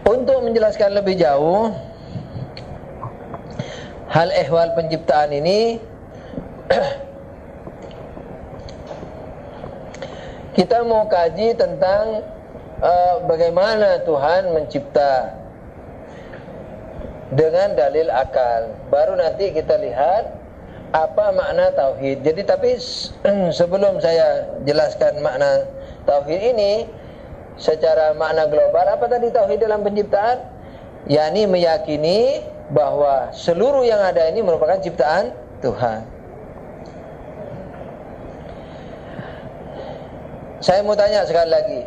Untuk menjelaskan lebih jauh hal ehwal penciptaan ini, kita mau kaji tentang bagaimana Tuhan mencipta dengan dalil akal. Baru nanti kita lihat apa makna tauhid. Jadi tapi sebelum saya jelaskan makna tauhid ini secara makna global, apa tadi tauhid dalam penciptaan? yakni meyakini bahwa seluruh yang ada ini merupakan ciptaan Tuhan. Saya mau tanya sekali lagi,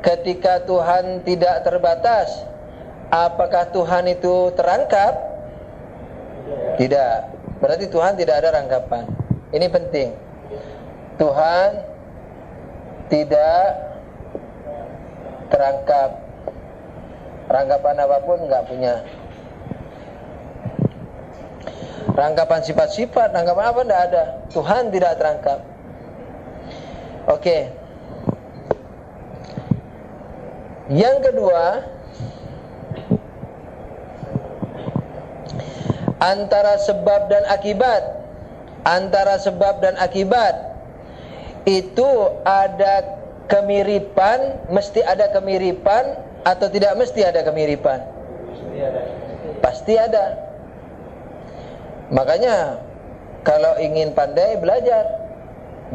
ketika Tuhan tidak terbatas, apakah Tuhan itu terangkap? Tidak. Berarti Tuhan tidak ada rangkapan. Ini penting. Tuhan tidak terangkap. Rangkapan apapun enggak punya. Rangkapan sifat-sifat, rangkapan apa enggak ada. Tuhan tidak terangkap. Oke. Yang kedua, antara sebab dan akibat. Antara sebab dan akibat itu ada kemiripan, mesti ada kemiripan atau tidak mesti ada kemiripan? Pasti ada. Pasti ada. Makanya kalau ingin pandai belajar,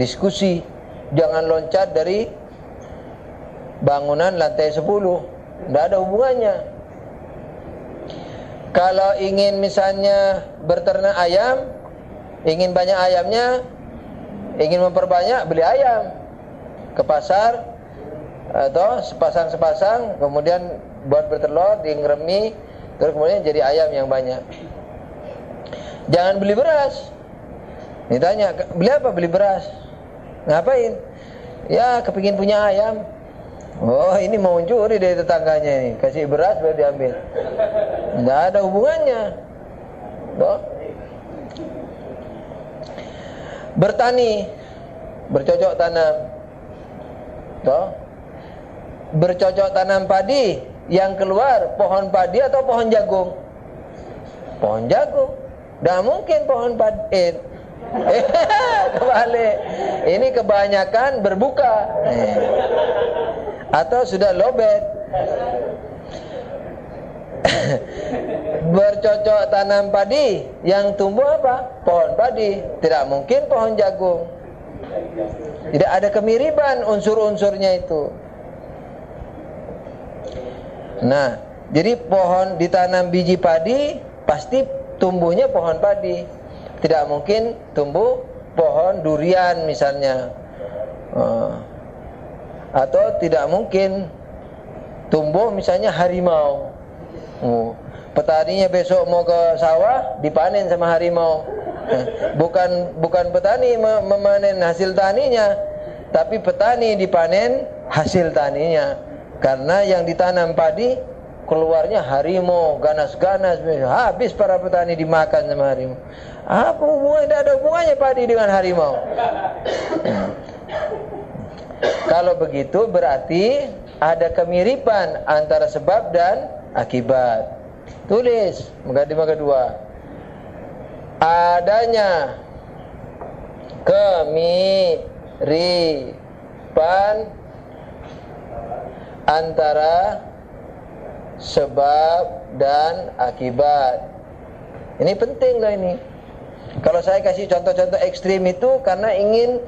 diskusi, jangan loncat dari bangunan lantai 10. Tidak ada hubungannya. Kalau ingin misalnya berternak ayam, ingin banyak ayamnya, ingin memperbanyak, beli ayam ke pasar atau sepasang-sepasang, kemudian buat bertelur, diengremi, terus kemudian jadi ayam yang banyak. Jangan beli beras. Ditanya, beli apa? Beli beras. Ngapain? Ya, kepingin punya ayam. Oh, ini mau mencuri dari tetangganya ini, kasih beras baru diambil. Tidak ada hubungannya. Toh? Bertani, bercocok tanam. Toh? Bercocok tanam padi, yang keluar pohon padi atau pohon jagung? Pohon jagung. Tidak mungkin pohon padi. Kebalik. Ini kebanyakan berbuka. Atau sudah lobet. Bercocok tanam padi, yang tumbuh apa? Pohon padi. Tidak mungkin pohon jagung. Tidak ada kemiripan unsur-unsurnya itu. Nah, jadi pohon ditanam biji padi, pasti tumbuhnya pohon padi. Tidak mungkin tumbuh pohon durian misalnya. Atau tidak mungkin tumbuh misalnya harimau. Petaninya besok mau ke sawah, dipanen sama harimau. Bukan petani memanen hasil taninya, tapi petani dipanen hasil taninya. Karena yang ditanam padi keluarnya harimau, ganas-ganas, habis para petani dimakan sama harimau. Apa hubungannya? Tidak ada hubungannya padi dengan harimau. Kalau begitu berarti ada kemiripan antara sebab dan akibat. Tulis mukadimah kedua. Adanya kemiripan antara sebab dan akibat. Ini penting loh ini. Kalau saya kasih contoh-contoh ekstrim itu karena ingin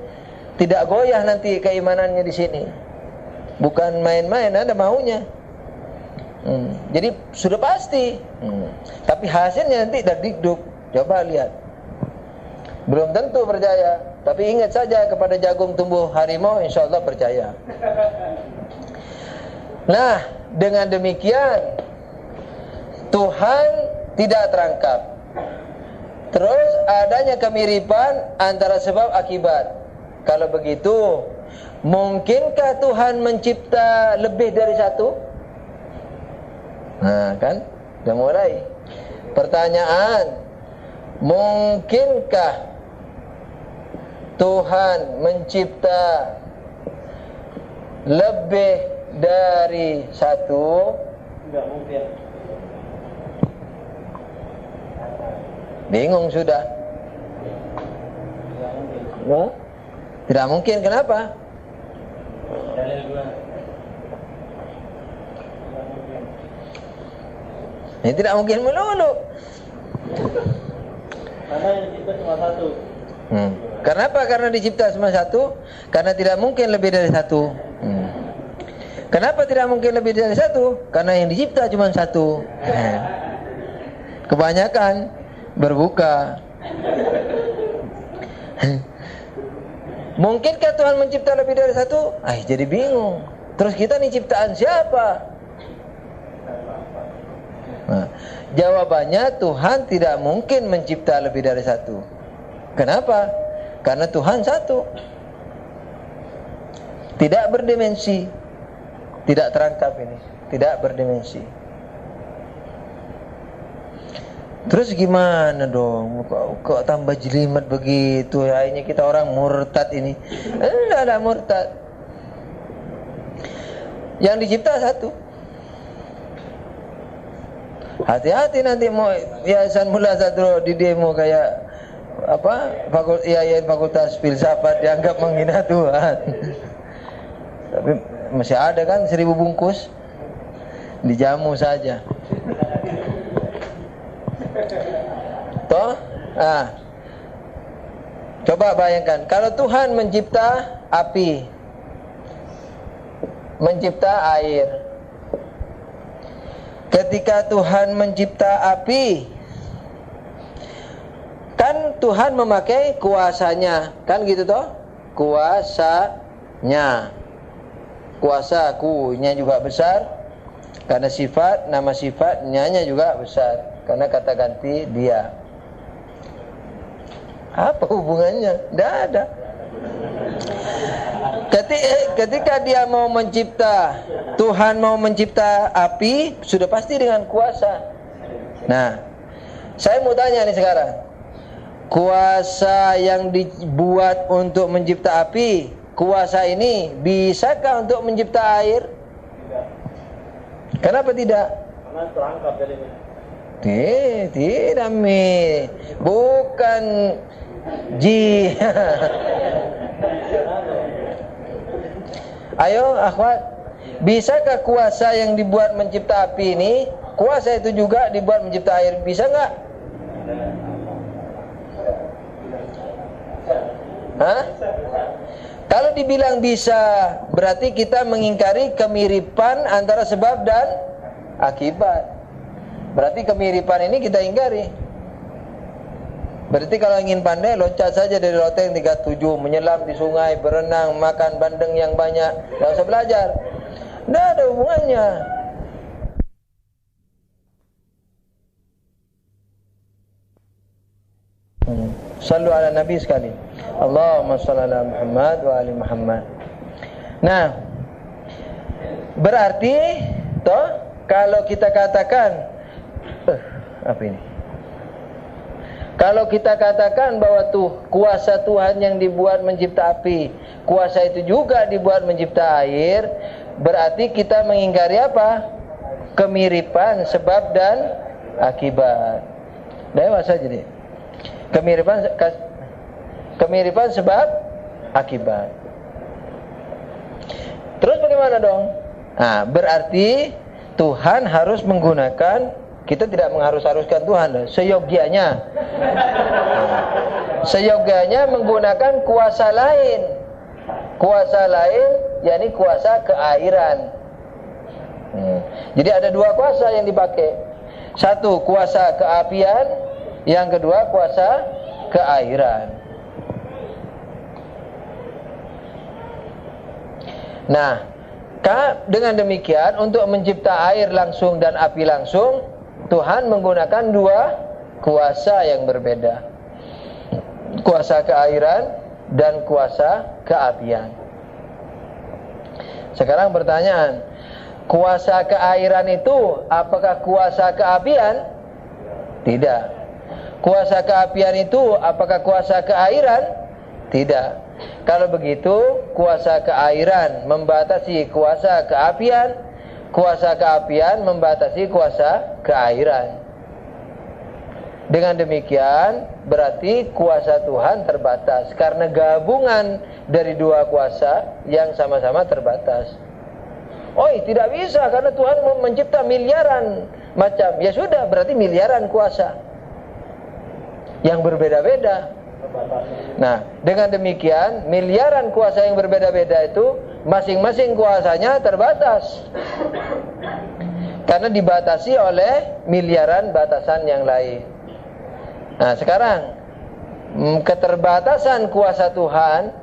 tidak goyah nanti keimanannya di sini. Bukan main-main, ada maunya. Jadi sudah pasti. Tapi hasilnya nanti dagdikduk. Coba lihat. Belum tentu percaya. Tapi ingat saja, kepada jagung tumbuh harimau, insya Allah percaya. Nah, dengan demikian Tuhan tidak terangkap. Terus adanya kemiripan antara sebab akibat. Kalau begitu, mungkinkah Tuhan mencipta lebih dari satu? Nah, kan? Sudah mulai. Pertanyaan, mungkinkah Tuhan mencipta lebih dari satu? Enggak mungkin. Bingung sudah. Enggak mungkin. Oh? Tidak mungkin, kenapa? Dalil dua. Enggak mungkin. Ini tidak mungkin melulu. Karena yang dicipta cuma satu. Kenapa? Karena dicipta cuma satu? Karena tidak mungkin lebih dari satu. Kenapa tidak mungkin lebih dari satu? Karena yang dicipta cuma satu. Kebanyakan berbuka. Mungkinkah Tuhan mencipta lebih dari satu? Jadi bingung. Terus kita nih ciptaan siapa? Jawabannya Tuhan tidak mungkin mencipta lebih dari satu. Kenapa? Karena Tuhan satu. Tidak berdimensi. Tidak terangkap ini. Tidak berdimensi. Terus gimana dong? Kok tambah jelimet begitu? Akhirnya kita orang murtad ini. Tidak ada murtad. Yang dicipta satu. Hati-hati nanti mau Yayasan Mula Sadro di demo kayak fakultas filsafat dianggap menghina Tuhan. Tapi masih ada kan 1000 bungkus dijamu saja. Toh? Coba bayangkan kalau Tuhan mencipta api, mencipta air. Ketika Tuhan mencipta api, kan Tuhan memakai kuasanya, kan gitu toh? Kuasanya. Kuasa ku-nya juga besar karena sifat, nama sifat nya-nya juga besar karena kata ganti dia. Apa hubungannya? Tidak ada. Ketika dia mau mencipta, Tuhan mau mencipta api, sudah pasti dengan kuasa. Nah, saya mau tanya nih sekarang, kuasa yang dibuat untuk mencipta api, kuasa ini bisakah untuk mencipta air? Kenapa tidak? Karena terangkap jadinya. Tidak, bukan ji. Ayo, akhwat, bisakah kuasa yang dibuat mencipta api ini, kuasa itu juga dibuat mencipta air? Bisa nggak? Hah? Kalau dibilang bisa, berarti kita mengingkari kemiripan antara sebab dan akibat. Berarti kemiripan ini kita ingkari. Berarti kalau ingin pandai, loncat saja dari loteng 37, menyelam di sungai, berenang, makan bandeng yang banyak, tidak usah belajar. Tidak ada hubungannya. Sallu ala Nabi sekali. Allahumma salli ala Muhammad wa ali Muhammad. Nah, berarti toh kalau kita katakan apa ini? Kalau kita katakan bahwa kuasa Tuhan yang dibuat mencipta api, kuasa itu juga dibuat mencipta air, berarti kita mengingkari apa? Kemiripan sebab dan akibat. Dewa saja deh. Kemiripan sebab akibat. Terus bagaimana dong? Nah, berarti Tuhan harus menggunakan, kita tidak mengharus-haruskan Tuhan, seyogianya. Seyogianya menggunakan kuasa lain. Kuasa lain, yakni kuasa keairan. Jadi ada dua kuasa yang dipakai. Satu kuasa keapian, yang kedua kuasa keairan. Nah, dengan demikian untuk mencipta air langsung dan api langsung, Tuhan menggunakan dua kuasa yang berbeda. Kuasa keairan dan kuasa keapian. Sekarang pertanyaan, kuasa keairan itu apakah kuasa keapian? Tidak. Kuasa keapian itu apakah kuasa keairan? Tidak. Kalau begitu, kuasa keairan membatasi kuasa keapian, kuasa keapian membatasi kuasa keairan. Dengan demikian berarti kuasa Tuhan terbatas karena gabungan dari dua kuasa yang sama-sama terbatas. Oh, tidak bisa karena Tuhan mencipta miliaran macam. Ya sudah, berarti miliaran kuasa yang berbeda-beda. Nah, dengan demikian miliaran kuasa yang berbeda-beda itu masing-masing kuasanya terbatas karena dibatasi oleh miliaran batasan yang lain. Nah, sekarang keterbatasan kuasa Tuhan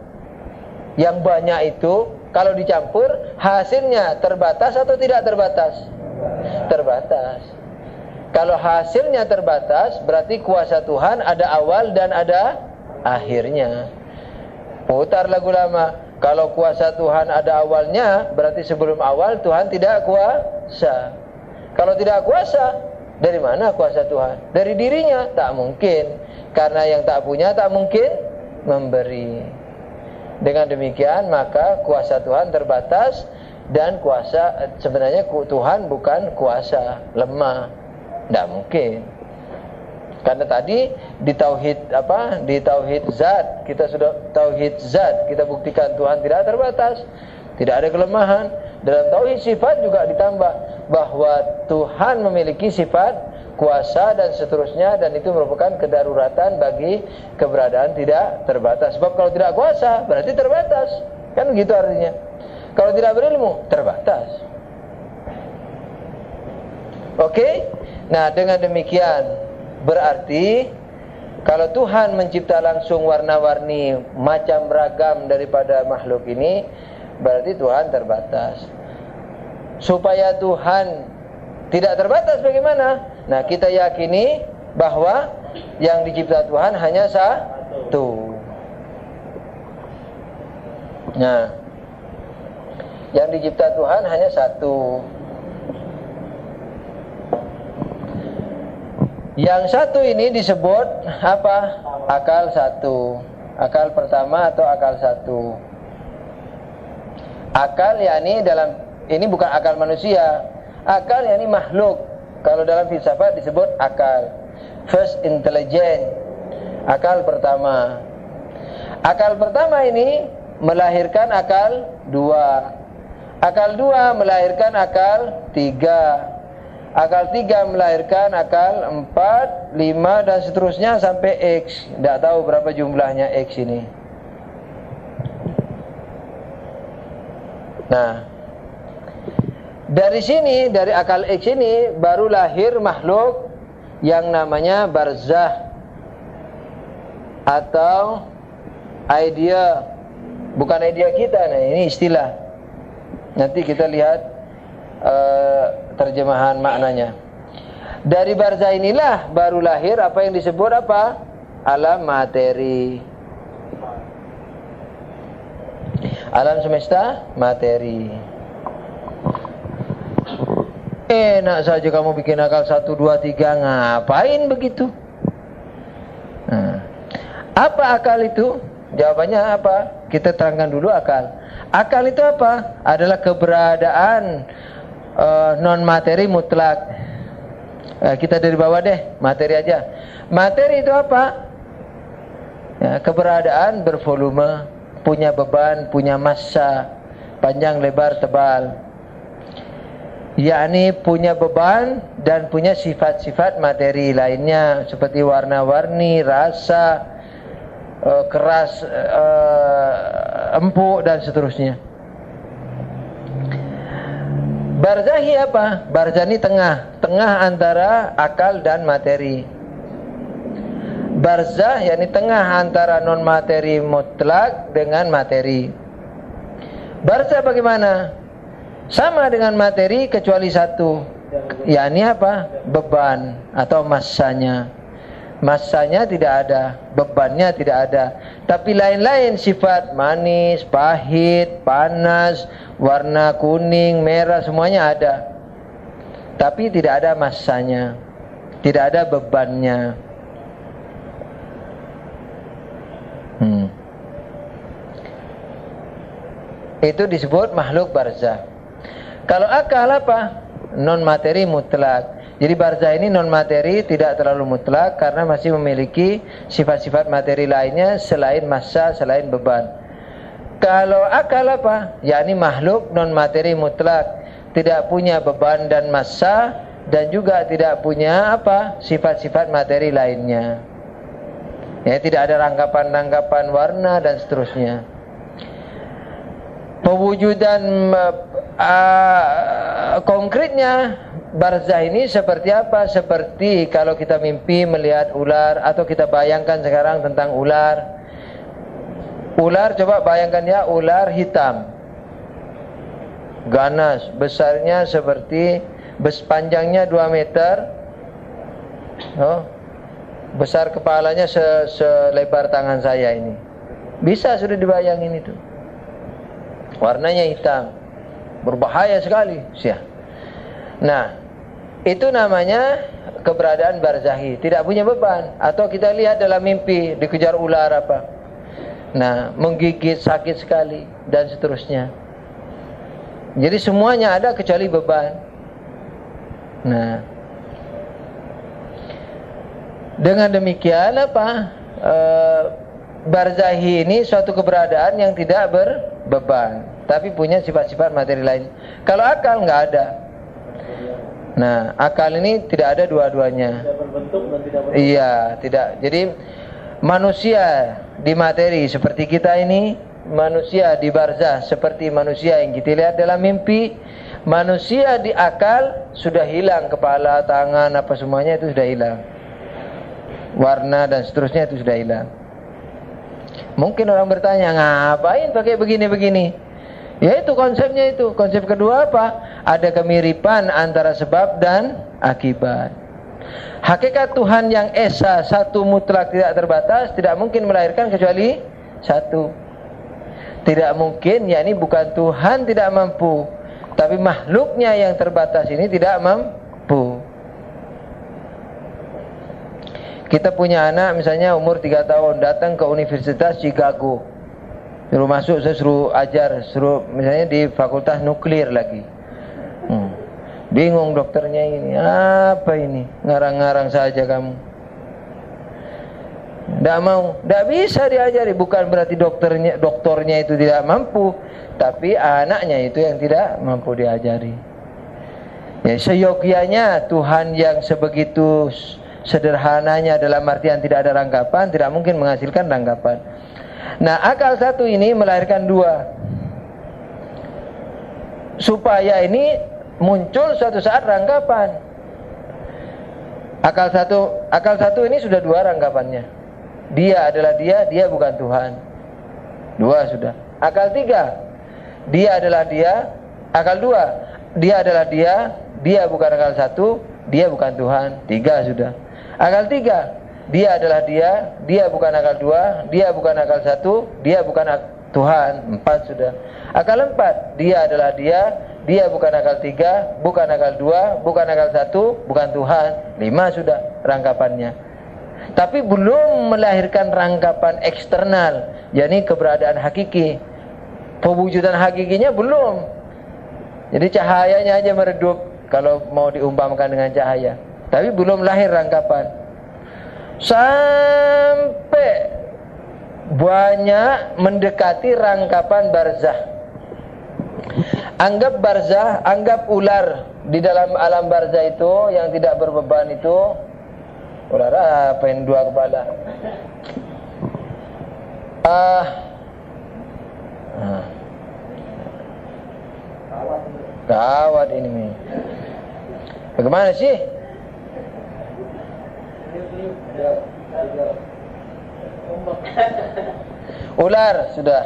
yang banyak itu kalau dicampur hasilnya terbatas atau tidak terbatas? Terbatas. Kalau hasilnya terbatas berarti kuasa Tuhan ada awal dan ada akhirnya. Putar lagu lama. Kalau kuasa Tuhan ada awalnya berarti sebelum awal Tuhan tidak kuasa. Kalau tidak kuasa, dari mana kuasa Tuhan? Dari dirinya? Tak mungkin. Karena yang tak punya tak mungkin memberi. Dengan demikian maka kuasa Tuhan terbatas dan kuasa sebenarnya Tuhan bukan kuasa lemah. Tak mungkin. Karena tadi di tauhid Di tauhid zat kita sudah tauhid zat kita buktikan Tuhan tidak terbatas, tidak ada kelemahan. Dalam tauhid sifat juga ditambah bahwa Tuhan memiliki sifat kuasa dan seterusnya, dan itu merupakan kedaruratan bagi keberadaan tidak terbatas. Sebab kalau tidak kuasa berarti terbatas. Kan begitu artinya. Kalau tidak berilmu terbatas. Oke? Nah, dengan demikian berarti kalau Tuhan mencipta langsung warna-warni macam ragam daripada makhluk ini, berarti Tuhan terbatas. Supaya Tuhan tidak terbatas bagaimana? Nah, kita yakini bahwa yang dicipta Tuhan hanya satu. Nah, yang dicipta Tuhan hanya satu. Yang satu ini disebut apa? Akal satu. Akal pertama atau akal satu. Akal yakni ini bukan akal manusia. Akal yakni makhluk. Kalau dalam filsafat disebut akal. First intelligence. Akal pertama. Akal pertama ini melahirkan akal dua. Akal dua melahirkan akal tiga. Akal tiga melahirkan akal 4, 5 dan seterusnya sampai X. Tidak tahu berapa jumlahnya X ini. Nah, dari sini, dari akal X ini baru lahir makhluk yang namanya barzah atau idea. Bukan idea kita, nah ini istilah. Nanti kita lihat terjemahan maknanya. Dari barzah inilah baru lahir apa yang disebut apa? Alam materi. Alam semesta materi. Enak saja kamu bikin akal 1, 2, 3. Ngapain begitu? Nah, apa akal itu? Jawabannya apa? Kita terangkan dulu akal. Akal itu apa? Adalah keberadaan non materi mutlak. Kita dari bawah deh, materi aja. Materi itu apa? Ya, keberadaan bervolume, punya beban, punya massa, panjang, lebar, tebal. Yakni punya beban dan punya sifat-sifat materi lainnya seperti warna-warni, rasa, keras, empuk dan seterusnya. Barzahi apa? Barzani tengah antara akal dan materi. Barzah yakni tengah antara non materi mutlak dengan materi. Barzah bagaimana? Sama dengan materi kecuali satu, yakni apa? Beban atau massanya. Massanya tidak ada, bebannya tidak ada. Tapi lain-lain sifat, manis, pahit, panas, warna kuning, merah, semuanya ada. Tapi tidak ada massanya, tidak ada bebannya. Itu disebut makhluk barzah. Kalau akal apa? Non materi mutlak. Jadi barzah ini non materi, tidak terlalu mutlak karena masih memiliki sifat-sifat materi lainnya selain massa, selain beban. Kalau akal apa? Yakni makhluk non materi mutlak, tidak punya beban dan massa dan juga tidak punya apa? Sifat-sifat materi lainnya. Ya, tidak ada rangkapan-rangkapan warna dan seterusnya. Pewujudan konkretnya barzah ini seperti apa? Seperti kalau kita mimpi melihat ular, atau kita bayangkan sekarang tentang ular. Ular, coba bayangkan ya, ular hitam, ganas, besarnya seperti, panjangnya 2 meter, besar kepalanya selebar tangan saya ini. Bisa sudah dibayangin itu. Warnanya hitam, berbahaya sekali. Nah, itu namanya keberadaan barzahi, tidak punya beban. Atau kita lihat dalam mimpi dikejar ular apa, nah, menggigit, sakit sekali dan seterusnya. Jadi semuanya ada kecuali beban. Nah, dengan demikian apa? Barzahi ini suatu keberadaan yang tidak berbeban, tapi punya sifat-sifat materi lain. Kalau akal nggak ada. Nah, akal ini tidak ada dua-duanya. Tidak berbentuk dan tidak berbentuk. Iya, tidak. Jadi manusia di materi seperti kita ini, manusia di barzah seperti manusia yang kita lihat dalam mimpi. Manusia di akal sudah hilang, kepala, tangan, apa semuanya itu sudah hilang. Warna dan seterusnya itu sudah hilang. Mungkin orang bertanya, ngapain pakai begini-begini? Ya itu konsepnya itu. Konsep kedua apa? Ada kemiripan antara sebab dan akibat. Hakikat Tuhan yang esa, satu, mutlak, tidak terbatas, tidak mungkin melahirkan kecuali satu. Tidak mungkin, yakni bukan Tuhan tidak mampu, tapi makhluknya yang terbatas ini tidak mampu. Kita punya anak misalnya umur 3 tahun, datang ke Universitas Chicago, suruh masuk, saya suruh ajar, suruh misalnya di fakultas nuklir lagi. Bingung dokternya ini, apa ini, ngarang-ngarang saja kamu. Tidak mau, tidak bisa diajari. Bukan berarti dokternya itu tidak mampu, tapi anaknya itu yang tidak mampu diajari. Ya, seyogyanya Tuhan yang sebegitu sederhananya dalam artian tidak ada rangkapan, tidak mungkin menghasilkan rangkapan. Nah, akal satu ini melahirkan dua, supaya ini muncul suatu saat rangkapan. Akal satu ini sudah dua rangkapannya. Dia adalah dia bukan Tuhan. Dua sudah. Akal tiga, dia adalah dia. Akal dua, dia adalah dia bukan akal satu, dia bukan Tuhan. Tiga sudah. Akal tiga, dia adalah dia bukan akal dua, dia bukan akal satu, dia bukan Tuhan. 4 sudah. Akal 4, dia adalah dia bukan akal 3, bukan akal 2, bukan akal 1, bukan Tuhan. 5 sudah rangkapannya. Tapi belum melahirkan rangkapan eksternal, yakni keberadaan hakiki. Pewujudan hakikinya belum. Jadi cahayanya aja meredup kalau mau diumpamakan dengan cahaya. Tapi belum lahir rangkapan. Sampai banyak mendekati rangkapan barzah. Anggap barzah, anggap ular di dalam alam barzah itu yang tidak berbeban itu. Ular apa yang 2 kepala? Gawat ini nih. Bagaimana sih? Ular sudah.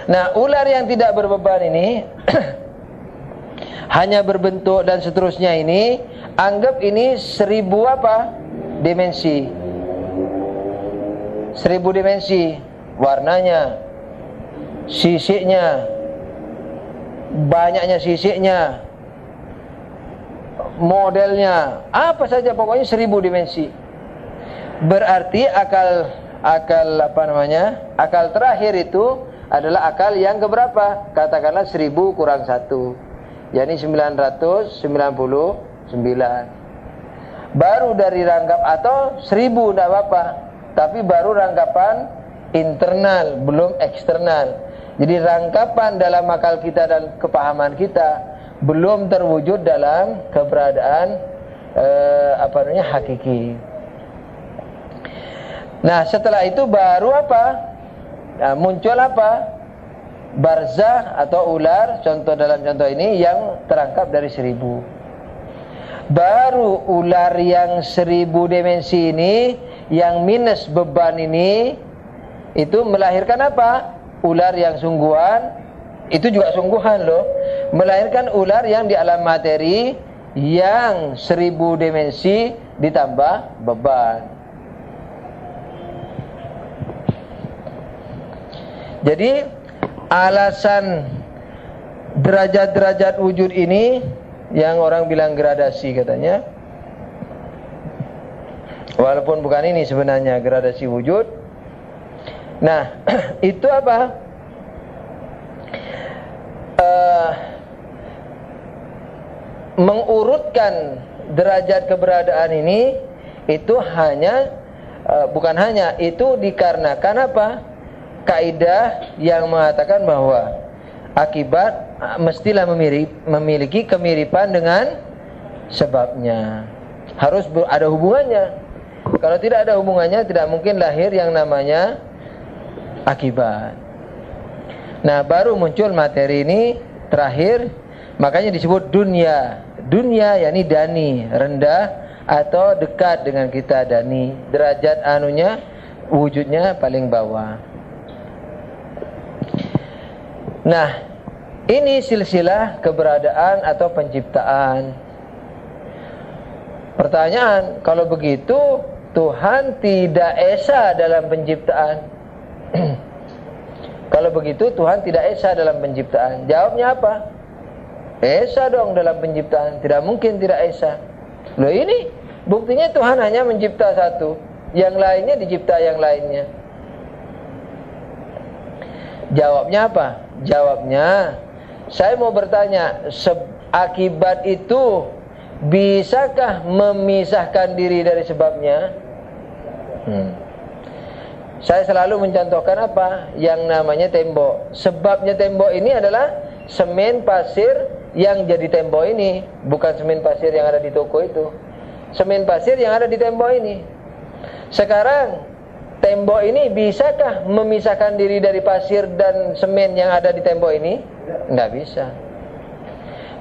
Nah, ular yang tidak berbeban ini hanya berbentuk dan seterusnya ini, anggap ini 1000 apa? Dimensi. 1000 dimensi. Warnanya, sisiknya, banyaknya sisiknya, modelnya, apa saja pokoknya 1000 dimensi. Berarti akal Akal terakhir itu adalah akal yang keberapa? Katakanlah 1000 kurang 1. yakni 999. Baru dari rangkap atau 1000 tidak apa-apa, tapi baru rangkapan internal, belum eksternal. Jadi rangkapan dalam akal kita dan kepahaman kita belum terwujud dalam keberadaan hakiki. Nah, setelah itu baru apa? Nah, muncul apa? Barzakh atau ular, contoh dalam contoh ini yang terangkap dari 1000. Baru ular yang 1000 dimensi ini, yang minus beban ini, itu melahirkan apa? Ular yang sungguhan, itu juga sungguhan loh. Melahirkan ular yang di alam materi, yang 1000 dimensi ditambah beban. Jadi alasan derajat-derajat wujud ini, yang orang bilang gradasi katanya, walaupun bukan ini sebenarnya gradasi wujud. Nah, itu apa? Mengurutkan derajat keberadaan ini, itu hanya bukan hanya itu dikarenakan apa? Kaidah yang mengatakan bahwa akibat mestilah memiliki kemiripan dengan sebabnya. Harus ada hubungannya. Kalau tidak ada hubungannya, tidak mungkin lahir yang namanya akibat. Nah, baru muncul materi ini terakhir, makanya disebut dunia. Dunia yakni dani, rendah atau dekat dengan kita, dani. Derajat anunya, wujudnya paling bawah. Nah, ini silsilah keberadaan atau penciptaan. Pertanyaan, kalau begitu Tuhan tidak esa dalam penciptaan. Kalau begitu Tuhan tidak esa dalam penciptaan. Jawabnya apa? Esa dong dalam penciptaan. Tidak mungkin tidak esa. Loh, ini buktinya Tuhan hanya mencipta satu, yang lainnya dicipta yang lainnya. Jawabnya apa? Jawabnya, saya mau bertanya, akibat itu bisakah memisahkan diri dari sebabnya? Saya selalu mencontohkan apa? Yang namanya tembok. Sebabnya tembok ini adalah semen pasir yang jadi tembok ini, bukan semen pasir yang ada di toko itu. Semen pasir yang ada di tembok ini. Sekarang tembok ini bisakah memisahkan diri dari pasir dan semen yang ada di tembok ini? Enggak bisa.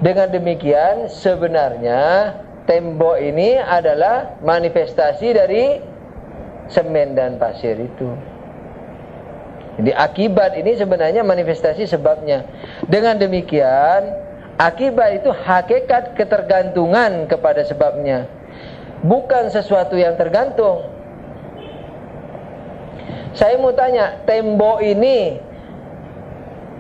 Dengan demikian sebenarnya tembok ini adalah manifestasi dari semen dan pasir itu. Jadi akibat ini sebenarnya manifestasi sebabnya. Dengan demikian akibat itu hakikat ketergantungan kepada sebabnya, bukan sesuatu yang tergantung. Saya mau tanya, tembok ini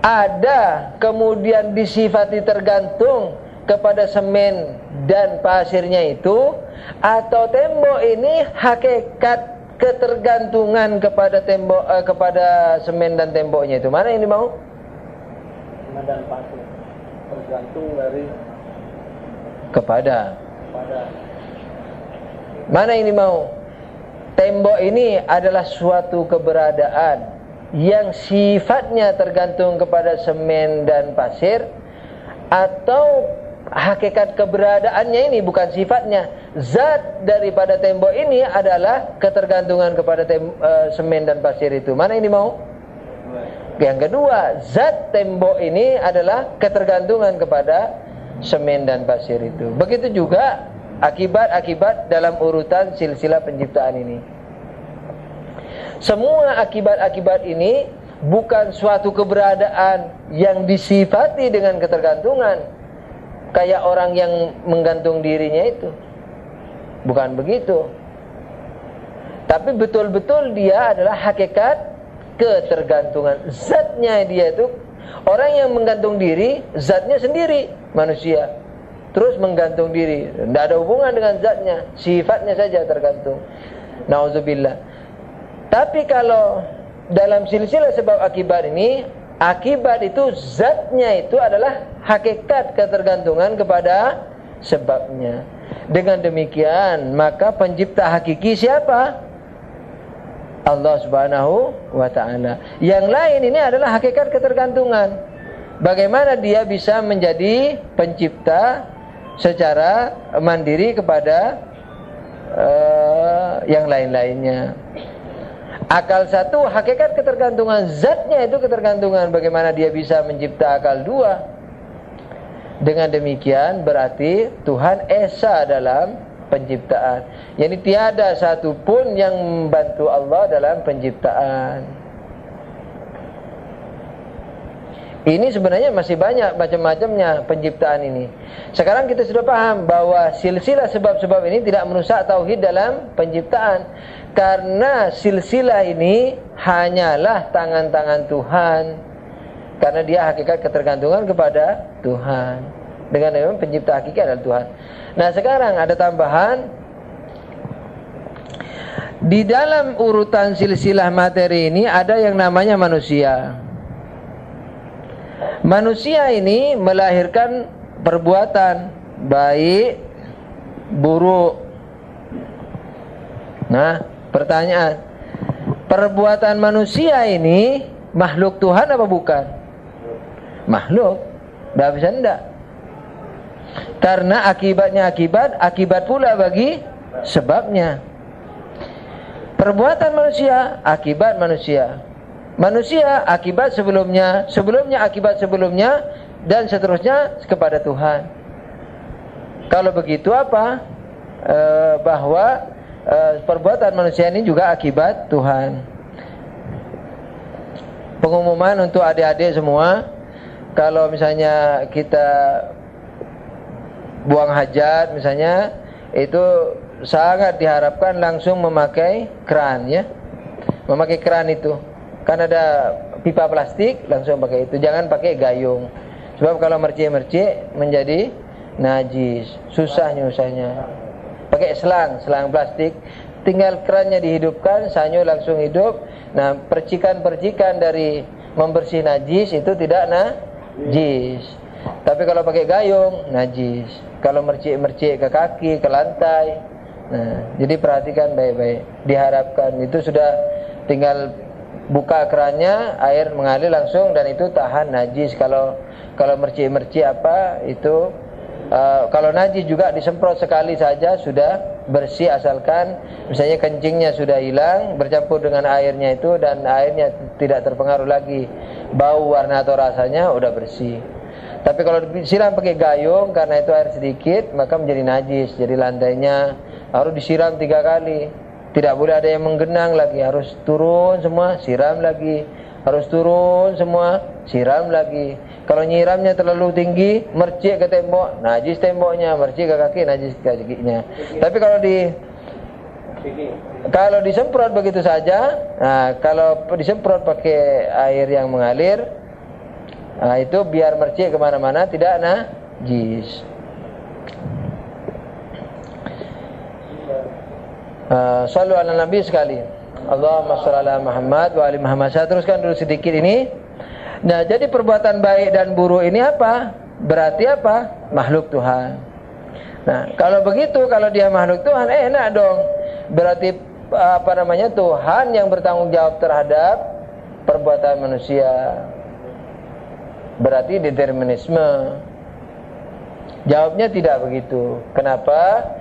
ada kemudian disifati tergantung kepada semen dan pasirnya itu, atau tembok ini hakikat ketergantungan kepada tembok kepada semen dan temboknya itu? Mana yang dimau? Semen dan pasir tergantung dari kepada. Mana yang dimau? Tembok ini adalah suatu keberadaan yang sifatnya tergantung kepada semen dan pasir, atau hakikat keberadaannya ini bukan sifatnya. Zat daripada tembok ini adalah ketergantungan kepada semen dan pasir itu. Mana ini mau? Yang kedua, zat tembok ini adalah ketergantungan kepada semen dan pasir itu. Begitu juga akibat-akibat dalam urutan silsilah penciptaan ini. Semua akibat-akibat ini bukan suatu keberadaan yang disifati dengan ketergantungan, kayak orang yang menggantung dirinya itu. Bukan begitu. Tapi betul-betul dia adalah hakikat ketergantungan. Zatnya dia itu, orang yang menggantung diri, zatnya sendiri manusia, terus menggantung diri, tidak ada hubungan dengan zatnya, sifatnya saja tergantung. Nauzubillah. Tapi kalau dalam silsilah sebab akibat ini, Akibat itu zatnya itu adalah hakikat ketergantungan kepada sebabnya. Dengan demikian maka pencipta hakiki siapa? Allah Subhanahu wa ta'ala. Yang lain ini adalah hakikat ketergantungan. Bagaimana dia bisa menjadi pencipta secara mandiri kepada yang lain-lainnya. Akal satu, hakikat ketergantungan, zatnya itu ketergantungan. Bagaimana dia bisa mencipta akal dua? Dengan demikian berarti Tuhan esa dalam penciptaan. Jadi tiada satu pun yang membantu Allah dalam penciptaan. Ini sebenarnya masih banyak macam-macamnya penciptaan ini. Sekarang kita sudah paham bahwa silsilah sebab-sebab ini tidak merusak tauhid dalam penciptaan. Karena silsilah ini hanyalah tangan-tangan Tuhan. Karena dia hakikat ketergantungan kepada Tuhan. Dengan memang pencipta hakiki adalah Tuhan. Nah sekarang ada tambahan. Di dalam urutan silsilah materi ini ada yang namanya manusia. Manusia ini melahirkan perbuatan baik, buruk. Nah, pertanyaan, perbuatan manusia ini makhluk Tuhan apa bukan? Makhluk. Tidak bisa tidak. Karena akibatnya akibat pula bagi sebabnya. Perbuatan manusia, akibat manusia. Manusia akibat sebelumnya akibat sebelumnya, dan seterusnya kepada Tuhan. Kalau begitu apa? Bahwa perbuatan manusia ini juga akibat Tuhan. Pengumuman untuk adik-adik semua, kalau misalnya kita buang hajat misalnya, itu sangat diharapkan langsung memakai keran ya. Memakai keran itu. Kan ada pipa plastik, langsung pakai itu. Jangan pakai gayung. Sebab kalau mercik-mercik menjadi najis. Susah nyusahnya. Pakai selang plastik. Tinggal kerannya dihidupkan, sanyo langsung hidup. Nah, percikan-percikan dari membersih najis itu tidak najis. Tapi kalau pakai gayung, najis. Kalau mercik-mercik ke kaki, ke lantai. Nah, jadi perhatikan baik-baik. Diharapkan itu sudah tinggal buka kerannya, air mengalir langsung dan itu tahan najis. Kalau mercik-mercik apa itu, kalau najis juga disemprot sekali saja sudah bersih, asalkan misalnya kencingnya sudah hilang bercampur dengan airnya itu dan airnya tidak terpengaruh lagi bau, warna atau rasanya, udah bersih. Tapi kalau disiram pakai gayung karena itu air sedikit, maka menjadi najis. Jadi lantainya harus disiram 3 kali. Tidak boleh ada yang menggenang lagi, harus turun semua, siram lagi. Harus turun semua, siram lagi. Kalau nyiramnya terlalu tinggi, mercik ke tembok, najis temboknya, mercik ke kaki, najis kakinya. Tapi kalau disemprot begitu saja, nah, kalau disemprot pakai air yang mengalir, nah, itu biar mercik kemana-mana, tidak najis. Sallu ala Nabi sekali. Allahumma shalli ala Muhammad wa ali Muhammad. Saya teruskan dulu sedikit ini. Nah, jadi perbuatan baik dan buruk ini apa? Berarti apa? Makhluk Tuhan. Nah, kalau begitu, kalau dia makhluk Tuhan, enak dong. Berarti Tuhan yang bertanggung jawab terhadap perbuatan manusia. Berarti determinisme. Jawabnya tidak begitu. Kenapa?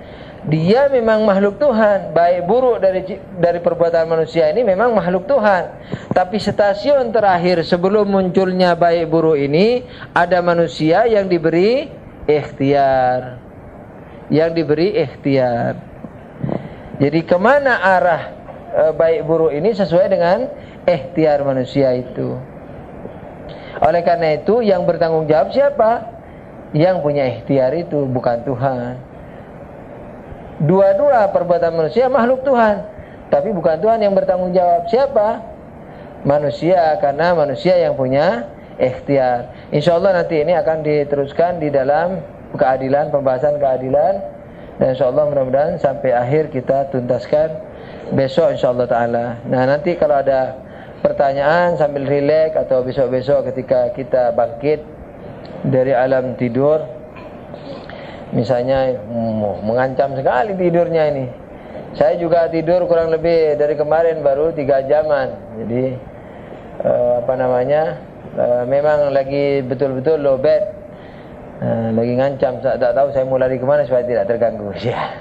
Dia memang makhluk Tuhan. Baik buruk dari perbuatan manusia ini memang makhluk Tuhan. Tapi stasiun terakhir sebelum munculnya baik buruk ini, ada manusia yang diberi ikhtiar. Jadi kemana arah baik buruk ini sesuai dengan ikhtiar manusia itu. Oleh karena itu yang bertanggung jawab siapa? Yang punya ikhtiar itu, bukan Tuhan. Dua-dua perbuatan manusia makhluk Tuhan, tapi bukan Tuhan yang bertanggung jawab. Siapa? Manusia, karena manusia yang punya ikhtiar. InsyaAllah nanti ini akan diteruskan di dalam keadilan, pembahasan keadilan. Dan insyaAllah mudah-mudahan sampai akhir kita tuntaskan besok insyaAllah ta'ala. Nah nanti kalau ada pertanyaan sambil rileks, atau besok-besok ketika kita bangkit dari alam tidur, misalnya mengancam sekali tidurnya ini. Saya juga tidur kurang lebih dari kemarin baru 3 jaman. Jadi memang lagi betul-betul low bed, lagi ngancam. Tak tahu saya mau lari kemana supaya tidak terganggu. Ya.